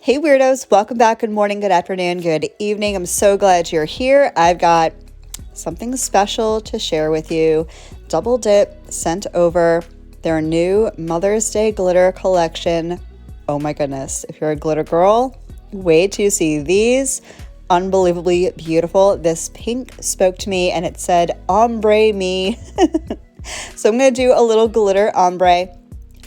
Hey weirdos, welcome back. Good morning, good afternoon, good evening. I'm so glad you're here. I've got something special to share with you. Double Dip sent over their new Mother's Day glitter collection. Oh my goodness, if you're a glitter girl, wait till you see these. Unbelievably beautiful. This pink spoke to me and it said, ombre me. So I'm going to do a little glitter ombre.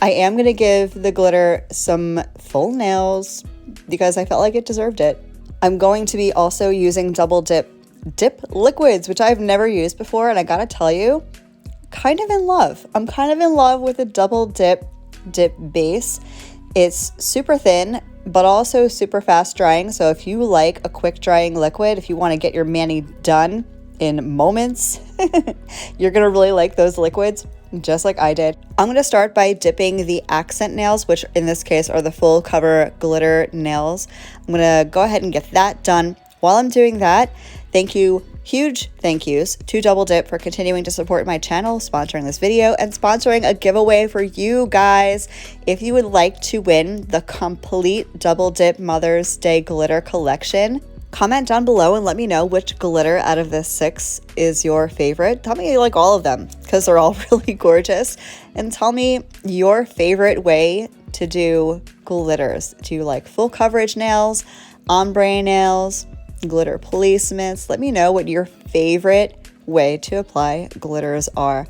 I am going to give the glitter some full nails because I felt like it deserved it. I'm going to be also using Double Dip liquids, which I've never used before. And I got to tell you, kind of in love. I'm kind of in love with the Double Dip base. It's super thin, but also super fast drying. So if you like a quick drying liquid, if you want to get your mani done in moments, you're going to really like those liquids, just like I did. I'm going to start by dipping the accent nails, which in this case are the full cover glitter nails. I'm going to go ahead and get that done. While I'm doing that, huge thank yous to Double Dip for continuing to support my channel, sponsoring this video, and sponsoring a giveaway for you guys. If you would like to win the complete Double Dip Mother's Day glitter collection, comment down below and let me know which glitter out of the 6 is your favorite. Tell me you like all of them because they're all really gorgeous. And tell me your favorite way to do glitters. Do you like full coverage nails, ombre nails, glitter placements? Let me know what your favorite way to apply glitters are.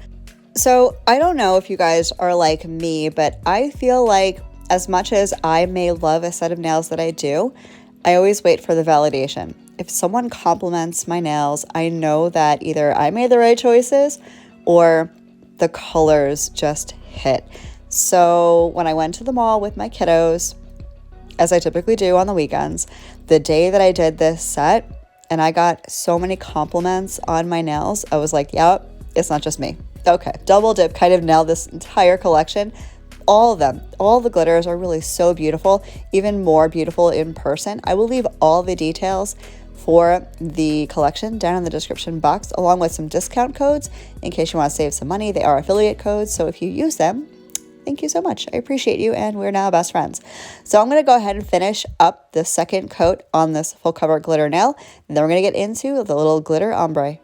So I don't know if you guys are like me, but I feel like as much as I may love a set of nails that I do, I always wait for the validation. If someone compliments my nails, I know that either I made the right choices or the colors just hit. So when I went to the mall with my kiddos, as I typically do on the weekends, the day that I did this set and I got so many compliments on my nails, I was like, yep, it's not just me. Okay, Double Dip kind of nailed this entire collection. All of them, all the glitters are really so beautiful, even more beautiful in person. I will leave all the details for the collection down in the description box, along with some discount codes in case you want to save some money. They are affiliate codes, so if you use them, thank you so much. I appreciate you, and we're now best friends. So I'm going to go ahead and finish up the second coat on this full cover glitter nail, and then we're going to get into the little glitter ombre.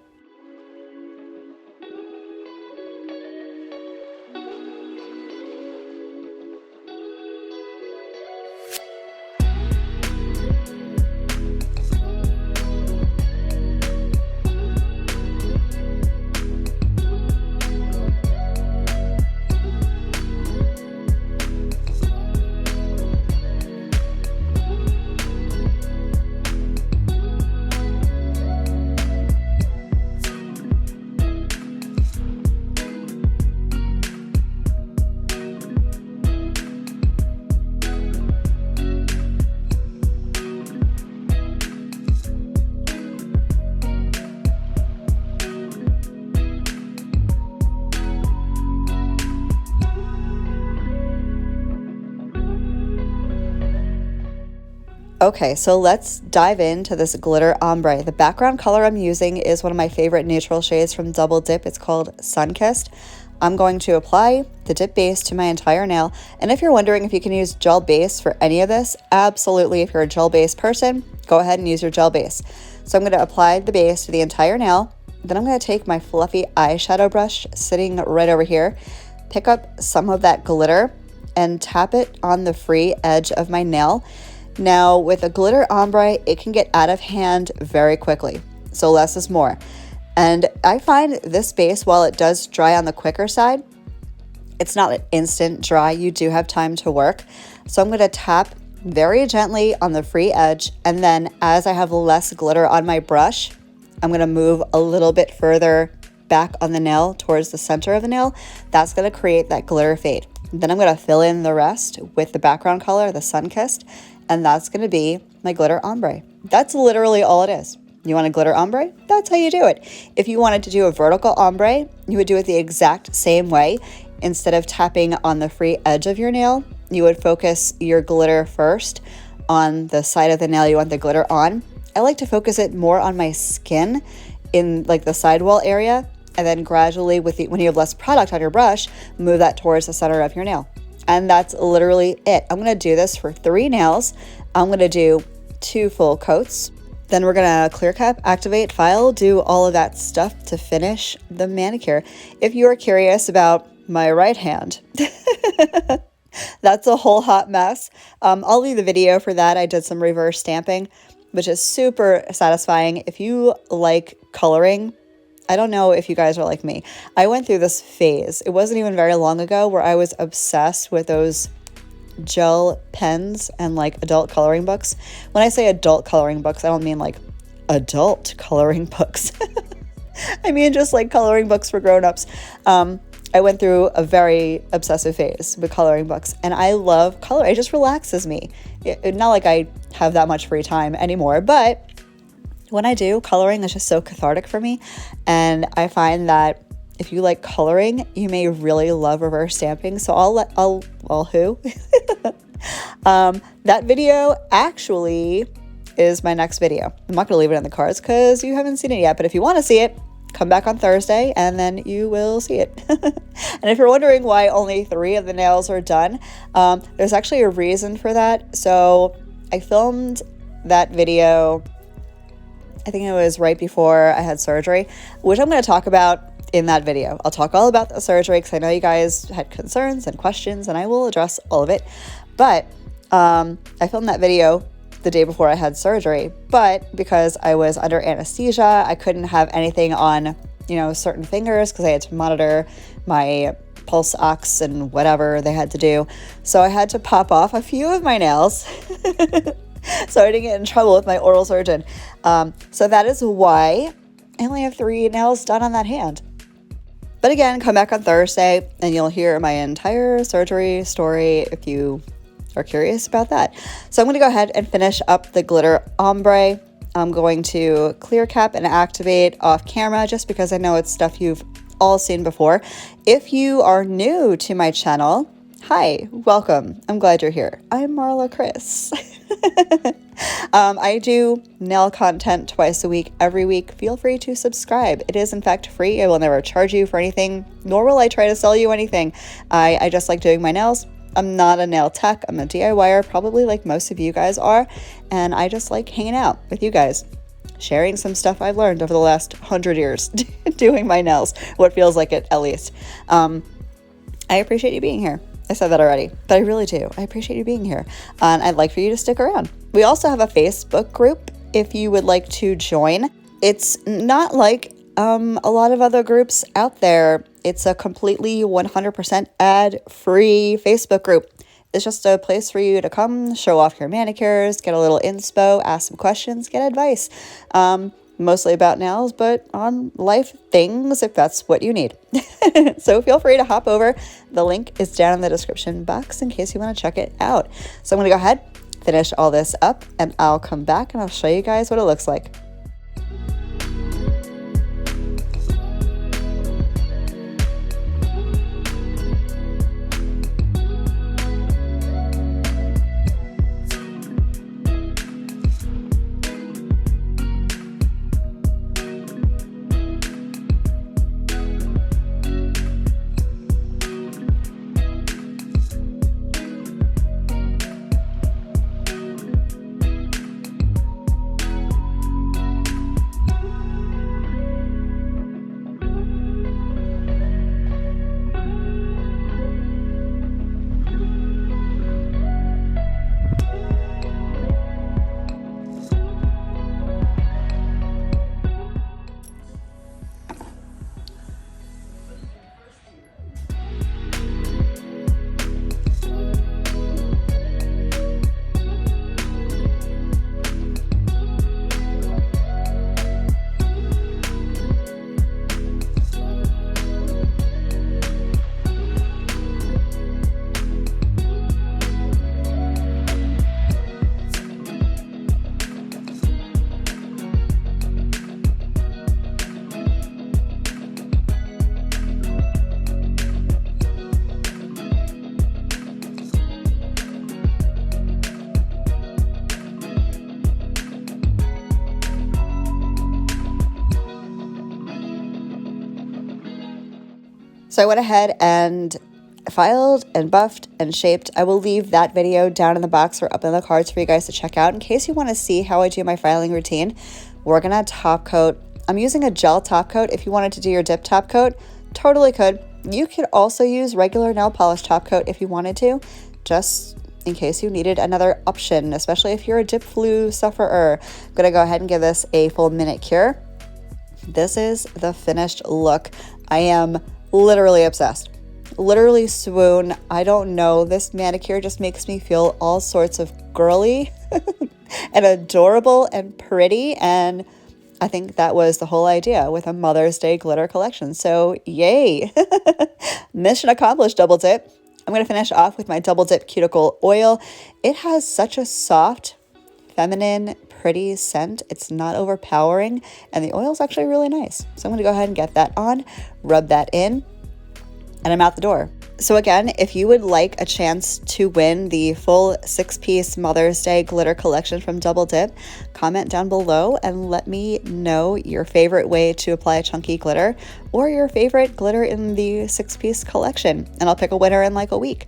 Okay, so let's dive into this glitter ombre. The background color I'm using is one of my favorite neutral shades from Double Dip. It's called Sunkissed. I'm going to apply the dip base to my entire nail. And if you're wondering if you can use gel base for any of this, absolutely. If you're a gel base person, go ahead and use your gel base. So I'm going to apply the base to the entire nail. Then I'm going to take my fluffy eyeshadow brush sitting right over here, pick up some of that glitter and tap it on the free edge of my nail. Now with a glitter ombre, it can get out of hand very quickly. So less is more. And I find this base, while it does dry on the quicker side, it's not an instant dry. You do have time to work. So I'm going to tap very gently on the free edge. And then as I have less glitter on my brush, I'm going to move a little bit further back on the nail towards the center of the nail. That's going to create that glitter fade. Then I'm going to fill in the rest with the background color, the Sunkissed, and that's going to be my glitter ombre. That's literally all it is. You want a glitter ombre? That's how you do it. If you wanted to do a vertical ombre, you would do it the exact same way. Instead of tapping on the free edge of your nail, you would focus your glitter first on the side of the nail you want the glitter on. I like to focus it more on my skin in like the sidewall area, and then gradually when you have less product on your brush, move that towards the center of your nail. And that's literally it. I'm going to do this for 3 nails. I'm going to do 2 full coats. Then we're going to clear cap, activate, file, do all of that stuff to finish the manicure. If you are curious about my right hand, that's a whole hot mess. I'll leave the video for that. I did some reverse stamping, which is super satisfying. If you like coloring, I don't know if you guys are like me. I went through this phase. It wasn't even very long ago where I was obsessed with those gel pens and like adult coloring books. When I say adult coloring books, I don't mean like adult coloring books. I mean just like coloring books for grown-ups. I went through a very obsessive phase with coloring books, and I love color. It just relaxes me. Not like I have that much free time anymore, but when I do, coloring is just so cathartic for me. And I find that if you like coloring, you may really love reverse stamping. So that video actually is my next video. I'm not gonna leave it in the cards because you haven't seen it yet, but if you want to see it, come back on Thursday and then you will see it. And if you're wondering why only 3 of the nails are done, there's actually a reason for that. So I filmed that video, I think it was right before I had surgery, which I'm going to talk about in that video. I'll talk all about the surgery because I know you guys had concerns and questions, and I will address all of it. But I filmed that video the day before I had surgery, but because I was under anesthesia, I couldn't have anything on, certain fingers because I had to monitor my pulse ox and whatever they had to do. So I had to pop off a few of my nails so I didn't get in trouble with my oral surgeon. So that is why I only have 3 nails done on that hand. But again, come back on Thursday and you'll hear my entire surgery story if you are curious about that. So I'm going to go ahead and finish up the glitter ombre. I'm going to clear cap and activate off camera just because I know it's stuff you've all seen before. If you are new to my channel, hi, welcome. I'm glad you're here. I'm Marlakris. I do nail content twice a week, every week. Feel free to subscribe. It is in fact free. I will never charge you for anything, nor will I try to sell you anything. I just like doing my nails. I'm not a nail tech. I'm a DIYer, probably like most of you guys are. And I just like hanging out with you guys, sharing some stuff I've learned over the last 100 years doing my nails, what feels like it at least. I appreciate you being here. I said that already, but I really do. I appreciate you being here. And I'd like for you to stick around. We also have a Facebook group if you would like to join. It's not like a lot of other groups out there. It's a completely 100% ad-free Facebook group. It's just a place for you to come, show off your manicures, get a little inspo, ask some questions, get advice. Mostly about nails, but on life things if that's what you need. So feel free to hop over. The link is down in the description box in case you want to check it out. So I'm going to go ahead, finish all this up, and I'll come back and I'll show you guys what it looks like. So I went ahead and filed and buffed and shaped. I will leave that video down in the box or up in the cards for you guys to check out in case you want to see how I do my filing routine. We're gonna top coat. I'm using a gel top coat. If you wanted to do your dip top coat, totally could. You could also use regular nail polish top coat if you wanted to, just in case you needed another option, especially if you're a dip flu sufferer. I'm gonna go ahead and give this a full minute cure. This is the finished look. I am literally obsessed. Literally swoon. I don't know. This manicure just makes me feel all sorts of girly and adorable and pretty. And I think that was the whole idea with a Mother's Day glitter collection. So yay. Mission accomplished, double dip. I'm going to finish off with my double dip cuticle oil. It has such a soft, feminine, pretty scent. It's not overpowering, and the oil is actually really nice. So I'm going to go ahead and get that on, rub that in, and I'm out the door. So again, if you would like a chance to win the full 6-piece Mother's Day glitter collection from Double Dip, comment down below and let me know your favorite way to apply chunky glitter or your favorite glitter in the 6-piece collection, and I'll pick a winner in like a week.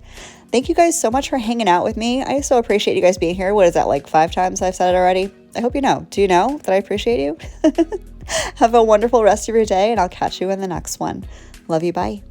Thank you guys so much for hanging out with me. I so appreciate you guys being here. What is that, like 5 times I've said it already? I hope you know. Do you know that I appreciate you? Have a wonderful rest of your day, and I'll catch you in the next one. Love you. Bye.